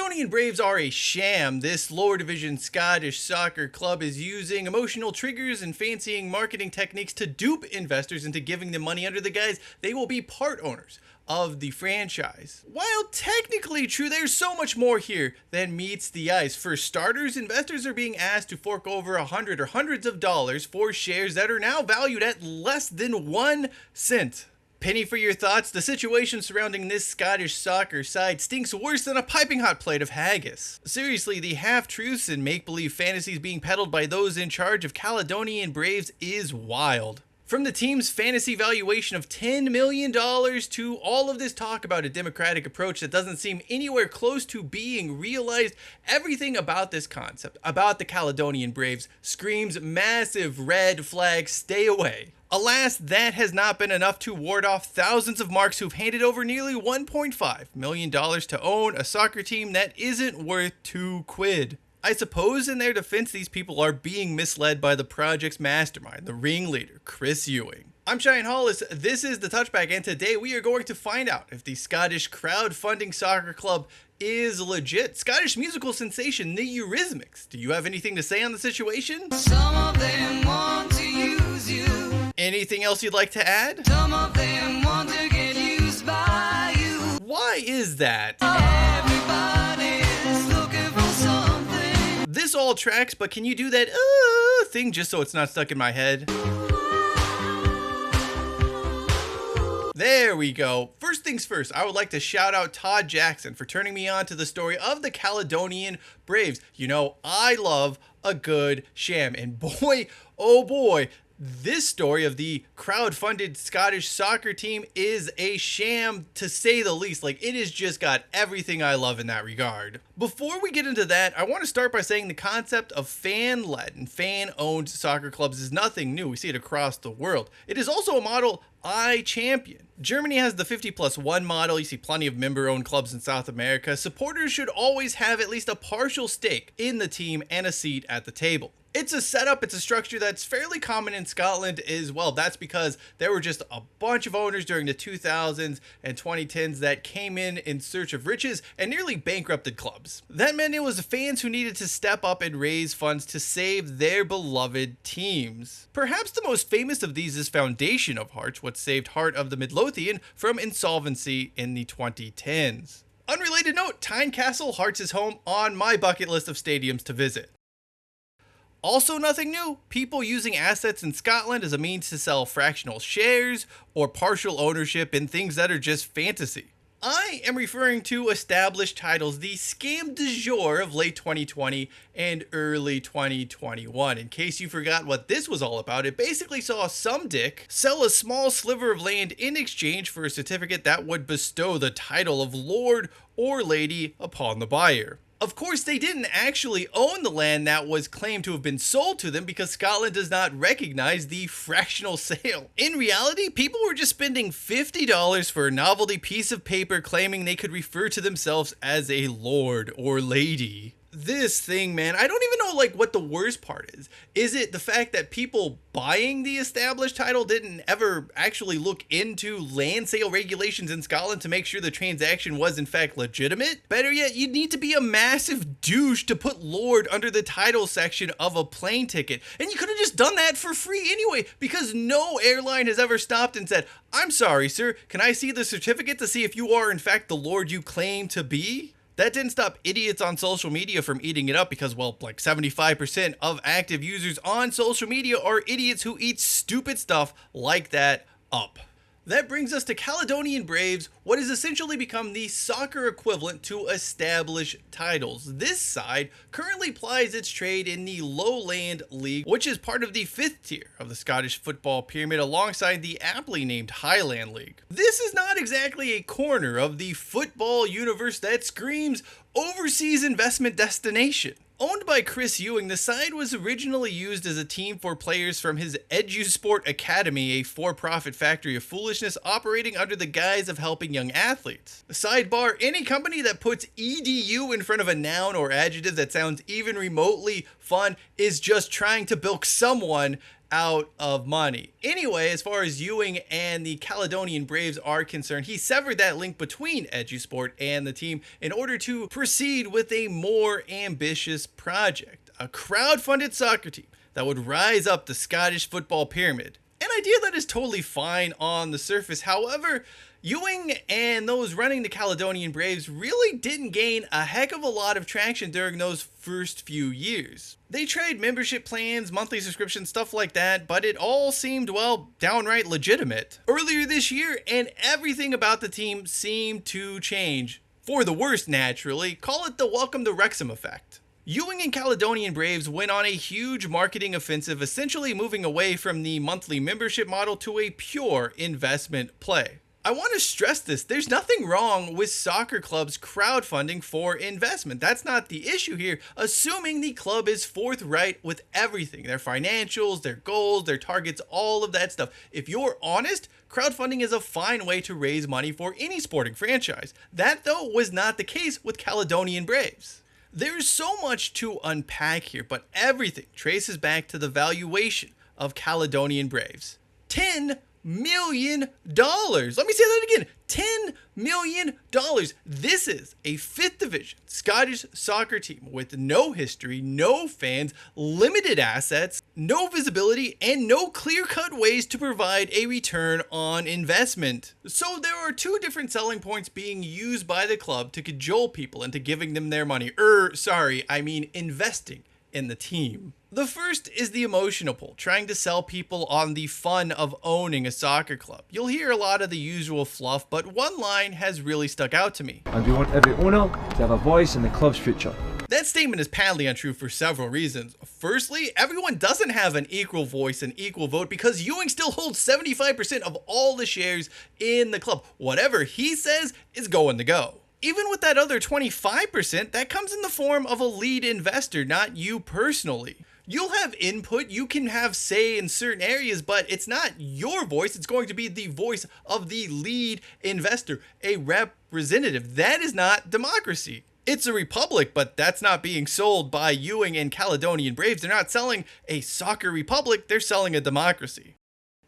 Caledonian Braves are a sham. This lower division Scottish soccer club is using emotional triggers and fancying marketing techniques to dupe investors into giving them money under the guise they will be part owners of the franchise. While technically true, there's so much more here than meets the eyes. For starters, investors are being asked to fork over $100 or hundreds of dollars for shares that are now valued at less than 1 cent. Penny for your thoughts, the situation surrounding this Scottish soccer side stinks worse than a piping hot plate of haggis. Seriously, the half-truths and make-believe fantasies being peddled by those in charge of Caledonian Braves is wild. From the team's fantasy valuation of $10 million to all of this talk about a democratic approach that doesn't seem anywhere close to being realized, everything about this concept, about the Caledonian Braves, screams massive red flag, stay away. Alas, that has not been enough to ward off thousands of marks who've handed over nearly $1.5 million to own a soccer team that isn't worth 2 quid. I suppose in their defense, these people are being misled by the project's mastermind, the ringleader, Chris Ewing. I'm Cheyenne Hollis, this is The Touchback, and today we are going to find out if the Scottish crowdfunding soccer club is legit. Scottish musical sensation, the Eurythmics. Do you have anything to say on the situation? Some of them want to use you. Anything else you'd like to add? Some of them want to get used by you. Why is that? Everybody's looking for something. This all tracks, but can you do that thing just so it's not stuck in my head? There we go. First things first, I would like to shout out Todd Jackson for turning me on to the story of the Caledonian Braves. You know, I love a good sham, and boy, oh boy, this story of the crowdfunded Scottish soccer team is a sham, to say the least. Like, it has just got everything I love in that regard. Before we get into that, I want to start by saying the concept of fan-led and fan-owned soccer clubs is nothing new. We see it across the world. It is also a model I champion. Germany has the 50+1 model. You see plenty of member-owned clubs in South America. Supporters should always have at least a partial stake in the team and a seat at the table. It's a setup, it's a structure that's fairly common in Scotland as well. That's because there were just a bunch of owners during the 2000s and 2010s that came in search of riches and nearly bankrupted clubs. That meant it was the fans who needed to step up and raise funds to save their beloved teams. Perhaps the most famous of these is Foundation of Hearts, what saved Heart of the Midlothian from insolvency in the 2010s. Unrelated note, Tynecastle Hearts is home on my bucket list of stadiums to visit. Also nothing new, people using assets in Scotland as a means to sell fractional shares or partial ownership in things that are just fantasy. I am referring to established titles, the scam du jour of late 2020 and early 2021. In case you forgot what this was all about, it basically saw some dick sell a small sliver of land in exchange for a certificate that would bestow the title of Lord or Lady upon the buyer. Of course, they didn't actually own the land that was claimed to have been sold to them because Scotland does not recognize the fractional sale. In reality, people were just spending $50 for a novelty piece of paper claiming they could refer to themselves as a lord or lady. This thing, man, I don't even know like what the worst part is. Is it the fact that people buying the established title didn't ever actually look into land sale regulations in Scotland to make sure the transaction was in fact legitimate? Better yet, you'd need to be a massive douche to put Lord under the title section of a plane ticket. And you could have just done that for free anyway, because no airline has ever stopped and said, "I'm sorry, sir, can I see the certificate to see if you are in fact the Lord you claim to be?" That didn't stop idiots on social media from eating it up because, well, like 75% of active users on social media are idiots who eat stupid stuff like that up. That brings us to Caledonian Braves, what has essentially become the soccer equivalent to established titles. This side currently plies its trade in the Lowland League, which is part of the 5th tier of the Scottish football pyramid alongside the aptly named Highland League. This is not exactly a corner of the football universe that screams overseas investment destination. Owned by Chris Ewing, the side was originally used as a team for players from his EduSport Academy, a for-profit factory of foolishness operating under the guise of helping young athletes. Sidebar, any company that puts EDU in front of a noun or adjective that sounds even remotely fun is just trying to bilk someone out of money. Anyway, as far as Ewing and the Caledonian Braves are concerned, he severed that link between EduSport and the team in order to proceed with a more ambitious project, a crowdfunded soccer team that would rise up the Scottish football pyramid. An idea that is totally fine on the surface. However, Ewing and those running the Caledonian Braves really didn't gain a heck of a lot of traction during those first few years. They tried membership plans, monthly subscriptions, stuff like that, but it all seemed, well, downright legitimate. Earlier this year, and everything about the team seemed to change. For the worse, naturally. Call it the welcome to Wrexham effect. Ewing and Caledonian Braves went on a huge marketing offensive, essentially moving away from the monthly membership model to a pure investment play. I want to stress this, there's nothing wrong with soccer clubs crowdfunding for investment. That's not the issue here, assuming the club is forthright with everything, their financials, their goals, their targets, all of that stuff. If you're honest, crowdfunding is a fine way to raise money for any sporting franchise. That, though, was not the case with Caledonian Braves. There's so much to unpack here, but everything traces back to the valuation of Caledonian Braves. $10 million. Let me say that again. $10 million. This is a 5th division Scottish soccer team with no history, no fans, limited assets, no visibility, and no clear-cut ways to provide a return on investment. So there are two different selling points being used by the club to cajole people into giving them their money. Investing in the team. The first is the emotional pull, trying to sell people on the fun of owning a soccer club. You'll hear a lot of the usual fluff, but one line has really stuck out to me. And we want every owner to have a voice in the club's future. That statement is patently untrue for several reasons. Firstly, everyone doesn't have an equal voice and equal vote because Ewing still holds 75% of all the shares in the club. Whatever he says is going to go. Even with that other 25%, that comes in the form of a lead investor, not you personally. You'll have input, you can have say in certain areas, but it's not your voice, it's going to be the voice of the lead investor, a representative. That is not democracy. It's a republic, but that's not being sold by Ewing and Caledonian Braves. They're not selling a soccer republic, they're selling a democracy.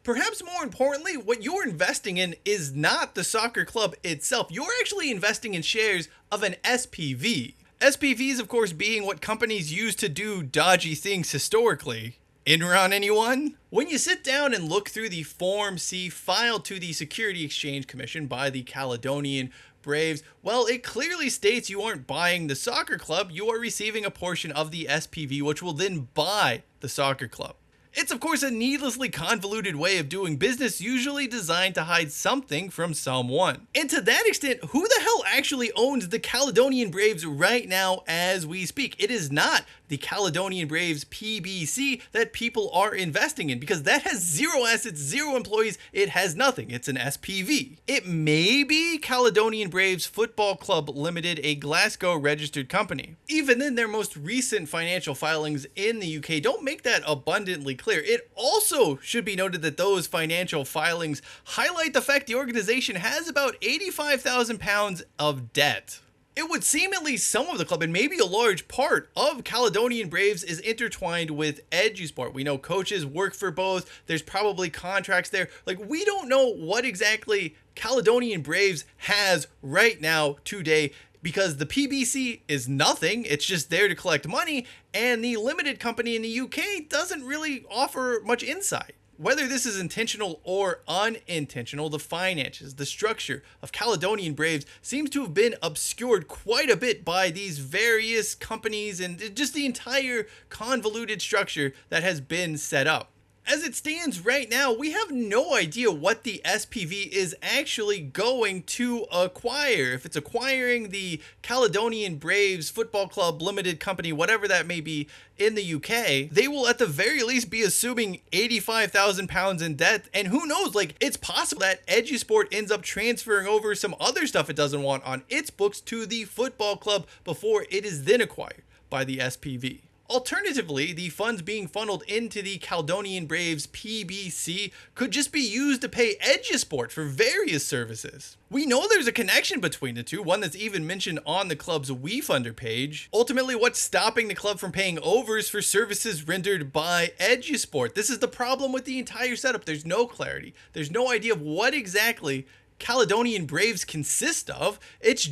Perhaps more importantly, what you're investing in is not the soccer club itself. You're actually investing in shares of an SPV. SPVs, of course, being what companies use to do dodgy things historically. Enron, anyone? When you sit down and look through the Form C filed to the Security Exchange Commission by the Caledonian Braves, well, it clearly states you aren't buying the soccer club, you are receiving a portion of the SPV, which will then buy the soccer club. It's, of course, a needlessly convoluted way of doing business, usually designed to hide something from someone. And to that extent, who the hell actually owns the Caledonian Braves right now as we speak? It is not the Caledonian Braves PBC that people are investing in, because that has zero assets, zero employees, it has nothing. It's an SPV. It may be Caledonian Braves Football Club Limited, a Glasgow registered company. Even then, their most recent financial filings in the UK don't make that abundantly clear. It also should be noted that those financial filings highlight the fact the organization has about £85,000 of debt. It would seem at least some of the club, and maybe a large part of Caledonian Braves, is intertwined with EduSport. We know coaches work for both. There's probably contracts there. We don't know what exactly Caledonian Braves has right now today, because the PBC is nothing. It's just there to collect money, and the limited company in the UK doesn't really offer much insight. Whether this is intentional or unintentional, the finances, the structure of Caledonian Braves seems to have been obscured quite a bit by these various companies and just the entire convoluted structure that has been set up. As it stands right now, we have no idea what the SPV is actually going to acquire. If it's acquiring the Caledonian Braves Football Club Limited Company, whatever that may be, in the UK, they will at the very least be assuming £85,000 in debt. And who knows, it's possible that EduSport ends up transferring over some other stuff it doesn't want on its books to the football club before it is then acquired by the SPV. Alternatively, the funds being funneled into the Caledonian Braves PBC could just be used to pay Edgesport for various services. We know there's a connection between the two, one that's even mentioned on the club's WeFunder page. Ultimately, what's stopping the club from paying overs for services rendered by Edgesport? This is the problem with the entire setup. There's no clarity. There's no idea of what exactly Caledonian Braves consist of. It's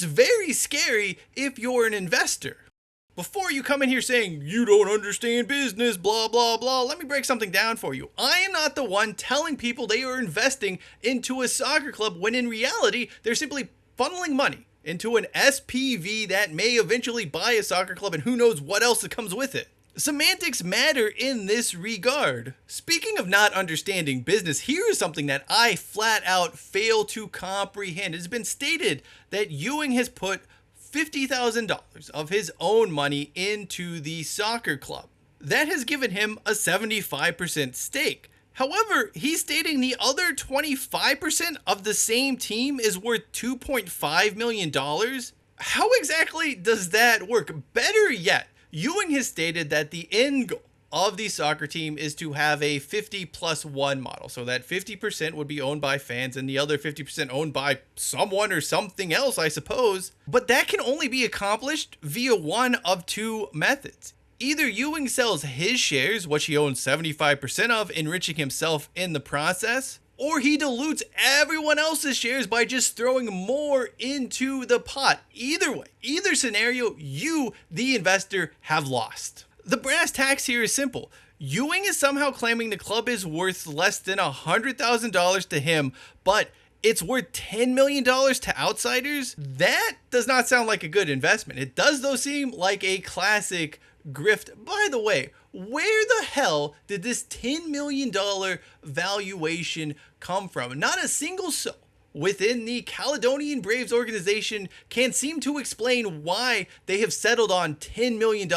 very scary if you're an investor. Before you come in here saying, you don't understand business, blah, blah, blah, let me break something down for you. I am not the one telling people they are investing into a soccer club when in reality, they're simply funneling money into an SPV that may eventually buy a soccer club and who knows what else that comes with it. Semantics matter in this regard. Speaking of not understanding business, here is something that I flat out fail to comprehend. It's been stated that Ewing has put $50,000 of his own money into the soccer club. That has given him a 75% stake. However, he's stating the other 25% of the same team is worth $2.5 million. How exactly does that work? Better yet, Ewing has stated that the end goal of the soccer team is to have a 50+1 model. So that 50% would be owned by fans and the other 50% owned by someone or something else, I suppose. But that can only be accomplished via one of two methods. Either Ewing sells his shares, which he owns 75% of, enriching himself in the process, or he dilutes everyone else's shares by just throwing more into the pot. Either way, either scenario, you, the investor, have lost. The brass tacks here is simple. Ewing is somehow claiming the club is worth less than $100,000 to him, but it's worth $10 million to outsiders. That does not sound like a good investment. It does, though, seem like a classic grift. By the way, where the hell did this $10 million valuation come from? Not a single soul within the Caledonian Braves organization can seem to explain why they have settled on $10 million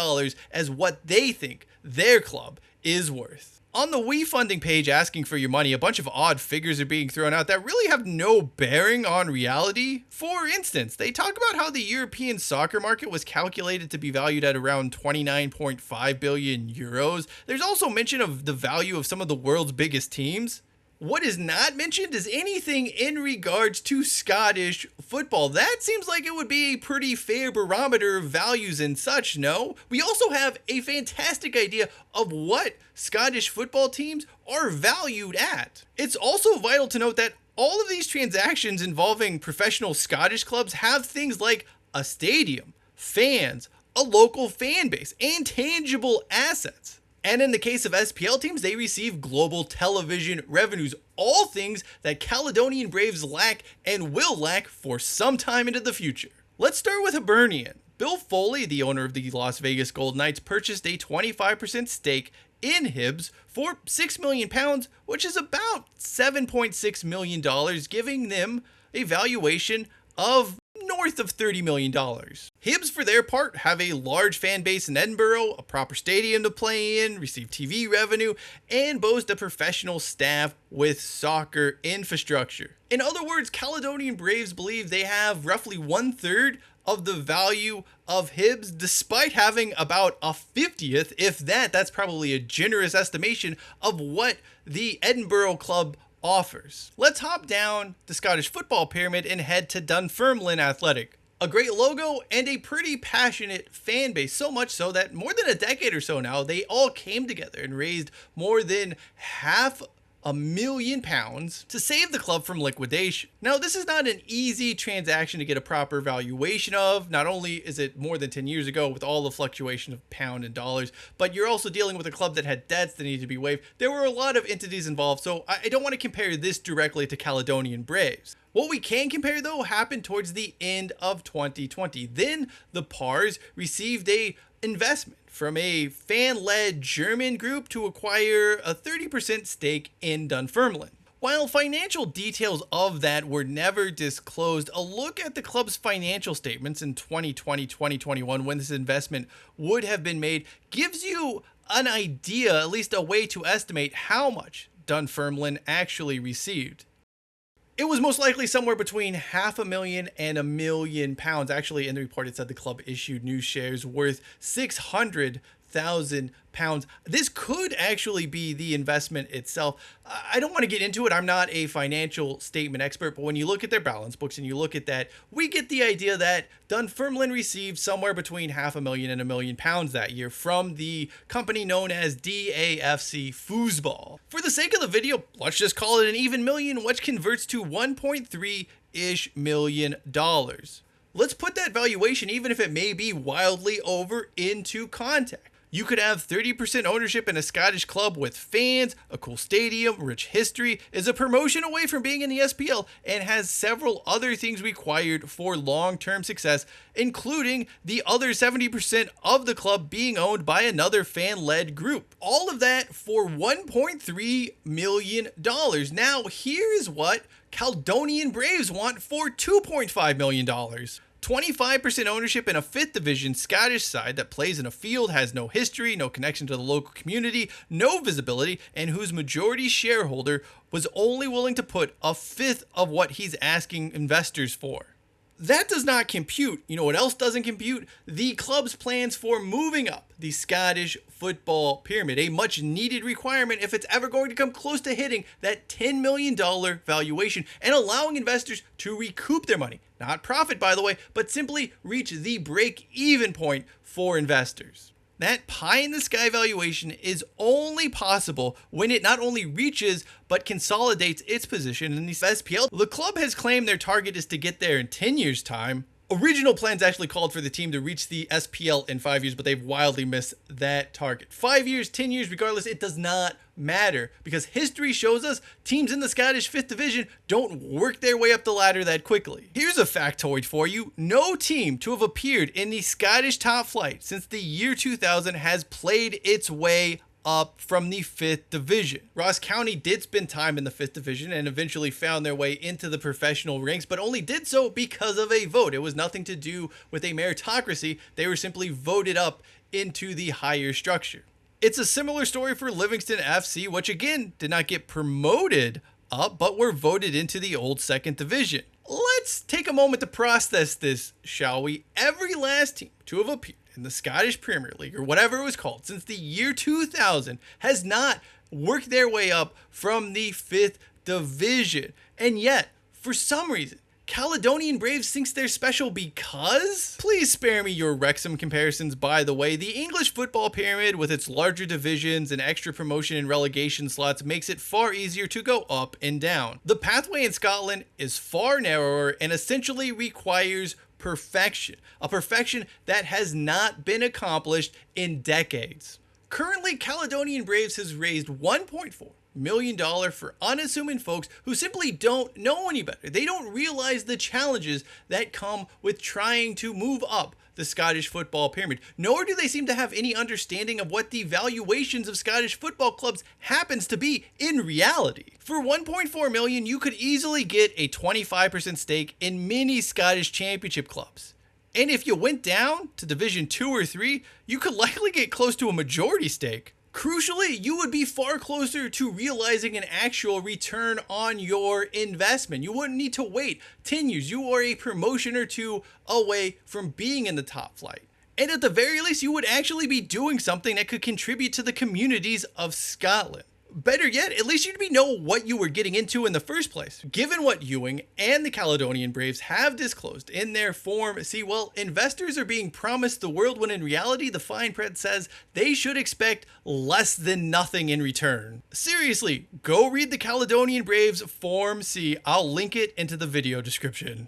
as what they think their club is worth. On the WeFunding page asking for your money, a bunch of odd figures are being thrown out that really have no bearing on reality. For instance, they talk about how the European soccer market was calculated to be valued at around 29.5 billion euros. There's also mention of the value of some of the world's biggest teams. What is not mentioned is anything in regards to Scottish football. That seems like it would be a pretty fair barometer of values and such, no? We also have a fantastic idea of what Scottish football teams are valued at. It's also vital to note that all of these transactions involving professional Scottish clubs have things like a stadium, fans, a local fan base, and tangible assets. And in the case of SPL teams, they receive global television revenues, all things that Caledonian Braves lack and will lack for some time into the future. Let's start with Hibernian. Bill Foley, the owner of the Las Vegas Golden Knights, purchased a 25% stake in Hibs for £6 million, which is about $7.6 million, giving them a valuation of north of $30 million. Hibs, for their part, have a large fan base in Edinburgh, a proper stadium to play in, receive TV revenue, and boast a professional staff with soccer infrastructure. In other words, Caledonian Braves believe they have roughly 1/3 of the value of Hibs, despite having about a 50th, if that's probably a generous estimation of what the Edinburgh club offers. Let's hop down the Scottish football pyramid and head to Dunfermline Athletic. A great logo and a pretty passionate fan base, so much so that more than a decade or so now, they all came together and raised more than £500,000 to save the club from liquidation. Now, this is not an easy transaction to get a proper valuation of. Not only is it more than 10 years ago with all the fluctuation of pound and dollars, but you're also dealing with a club that had debts that needed to be waived. There were a lot of entities involved, so I don't want to compare this directly to Caledonian Braves. What we can compare, though, happened towards the end of 2020. Then the Pars received a investment from a fan-led German group to acquire a 30% stake in Dunfermline. While financial details of that were never disclosed, a look at the club's financial statements in 2020-2021 when this investment would have been made gives you an idea, at least a way to estimate how much Dunfermline actually received. It was most likely somewhere between $500,000 and £1,000,000. Actually, in the report, it said the club issued new shares worth £600,000. This could actually be the investment itself. I don't want to get into it. I'm not a financial statement expert, but when you look at their balance books and you look at that, we get the idea that Dunfermline received somewhere between £500,000 and £1,000,000 that year from the company known as DAFC Foosball. For the sake of the video, let's just call it an even million, which converts to $1.3-ish million. Let's put that valuation, even if it may be wildly over, into context. You could have 30% ownership in a Scottish club with fans, a cool stadium, rich history, is a promotion away from being in the SPL, and has several other things required for long-term success, including the other 70% of the club being owned by another fan-led group. All of that for $1.3 million. Now, here's what Caledonian Braves want for $2.5 million. 25% ownership in a 5th division Scottish side that plays in a field, has no history, no connection to the local community, no visibility, and whose majority shareholder was only willing to put a fifth of what he's asking investors for. That does not compute. You know what else doesn't compute? The club's plans for moving up the Scottish football pyramid, a much needed requirement if it's ever going to come close to hitting that $10 million valuation and allowing investors to recoup their money. Not profit, by the way, but simply reach the break-even point for investors. That pie-in-the-sky valuation is only possible when it not only reaches but consolidates its position in the SPL. The club has claimed their target is to get there in 10 years' time. Original plans actually called for the team to reach the SPL in 5 years, but they've wildly missed that target. 5 years, 10 years, regardless, it does not matter, because history shows us teams in the Scottish 5th division don't work their way up the ladder that quickly. Here's a factoid for you. No team to have appeared in the Scottish top flight since the year 2000 has played its way up from the 5th division. Ross County did spend time in the 5th division and eventually found their way into the professional ranks, but only did so because of a vote. It was nothing to do with a meritocracy. They were simply voted up into the higher structure. It's a similar story for Livingston FC, which again did not get promoted up, but were voted into the old 2nd division. Let's take a moment to process this, shall we? Every last team to have appeared in the Scottish Premier League, or whatever it was called, since the year 2000 has not worked their way up from the 5th division. And yet, for some reason, Caledonian Braves thinks they're special because? Please spare me your Wrexham comparisons, by the way. The English football pyramid, with its larger divisions and extra promotion and relegation slots, makes it far easier to go up and down. The pathway in Scotland is far narrower and essentially requires perfection, a perfection that has not been accomplished in decades. Currently, Caledonian Braves has raised $1.4 million for unassuming folks who simply don't know any better. They don't realize the challenges that come with trying to move up the Scottish football pyramid, nor do they seem to have any understanding of what the valuations of Scottish football clubs happens to be in reality. For $1.4 million, you could easily get a 25% stake in many Scottish championship clubs. And if you went down to Division 2 or 3, you could likely get close to a majority stake. Crucially, you would be far closer to realizing an actual return on your investment. You wouldn't need to wait 10 years. You are a promotion or two away from being in the top flight. And at the very least, you would actually be doing something that could contribute to the communities of Scotland. Better yet, at least you'd know what you were getting into in the first place. Given what Ewing and the Caledonian Braves have disclosed in their Form C, well, investors are being promised the world when in reality the fine print says they should expect less than nothing in return. Seriously, go read the Caledonian Braves Form C. I'll link it into the video description.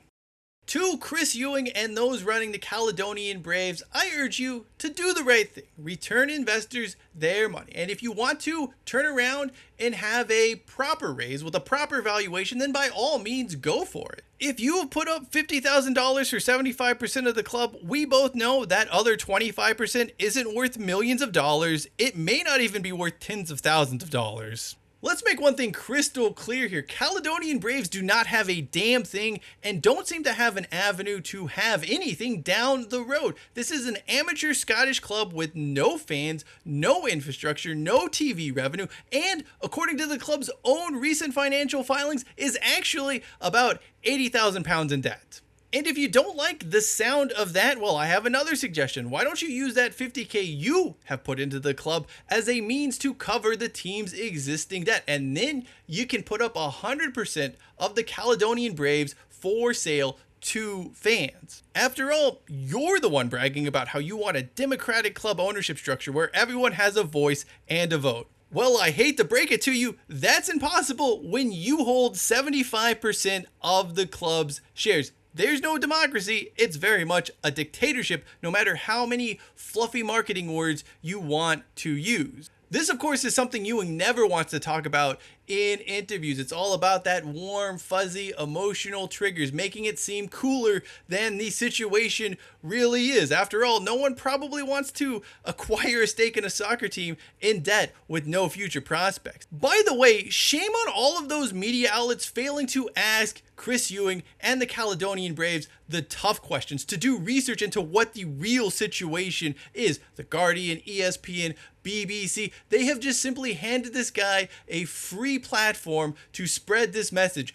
To Chris Ewing and those running the Caledonian Braves, I urge you to do the right thing. Return investors their money. And if you want to turn around and have a proper raise with a proper valuation, then by all means go for it. If you have put up $50,000 for 75% of the club, we both know that other 25% isn't worth millions of dollars. It may not even be worth tens of thousands of dollars. Let's make one thing crystal clear here. Caledonian Braves do not have a damn thing and don't seem to have an avenue to have anything down the road. This is an amateur Scottish club with no fans, no infrastructure, no TV revenue, and according to the club's own recent financial filings, is actually about £80,000 in debt. And if you don't like the sound of that, well, I have another suggestion. Why don't you use that $50K you have put into the club as a means to cover the team's existing debt? And then you can put up 100% of the Caledonian Braves for sale to fans. After all, you're the one bragging about how you want a democratic club ownership structure where everyone has a voice and a vote. Well, I hate to break it to you, that's impossible when you hold 75% of the club's shares. There's no democracy. It's very much a dictatorship, no matter how many fluffy marketing words you want to use. This, of course, is something Ewing never wants to talk about in interviews. It's all about that warm, fuzzy, emotional triggers, making it seem cooler than the situation really is. After all, no one probably wants to acquire a stake in a soccer team in debt with no future prospects. By the way, shame on all of those media outlets failing to ask Chris Ewing and the Caledonian Braves the tough questions, to do research into what the real situation is. The Guardian, ESPN, BBC, they have just simply handed this guy a free platform to spread this message.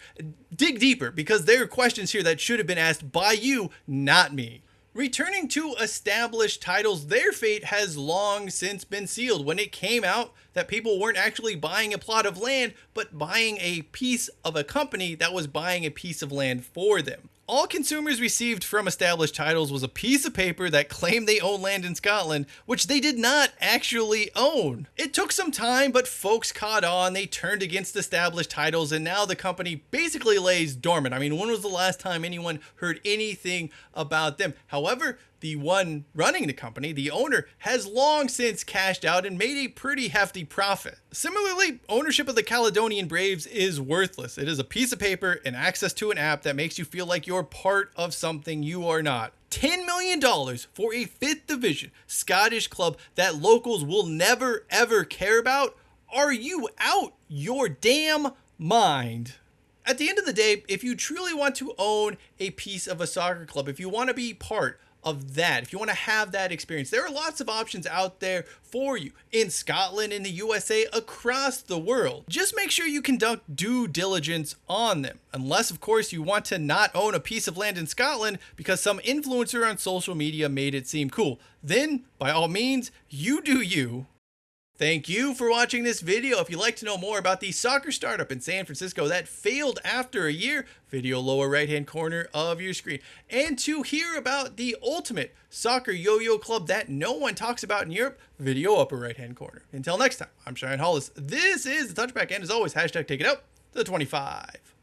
Dig deeper, because there are questions here that should have been asked by you, not me. Returning to established titles, their fate has long since been sealed when it came out that people weren't actually buying a plot of land, but buying a piece of a company that was buying a piece of land for them. All consumers received from established titles was a piece of paper that claimed they own land in Scotland, which they did not actually own. It took some time, but folks caught on, they turned against established titles, and now the company basically lays dormant. I mean, when was the last time anyone heard anything about them? However, the one running the company, the owner, has long since cashed out and made a pretty hefty profit. Similarly, ownership of the Caledonian Braves is worthless. It is a piece of paper and access to an app that makes you feel like you're part of something you are not. $10 million for a 5th division Scottish club that locals will never ever care about? Are you out your damn mind? At the end of the day, if you truly want to own a piece of a soccer club, if you want to be part of that, if you want to have that experience, there are lots of options out there for you in Scotland, in the USA, across the world. Just make sure you conduct due diligence on them. Unless, of course, you want to not own a piece of land in Scotland because some influencer on social media made it seem cool. Then, by all means, you do you. Thank you for watching this video. If you'd like to know more about the soccer startup in San Francisco that failed after a year, video lower right hand corner of your screen. And to hear about the ultimate soccer yo-yo club that no one talks about in Europe, video upper right hand corner. Until next time, I'm Cheyenne Hollis. This is The Touchback, and as always, hashtag take it out to the 25.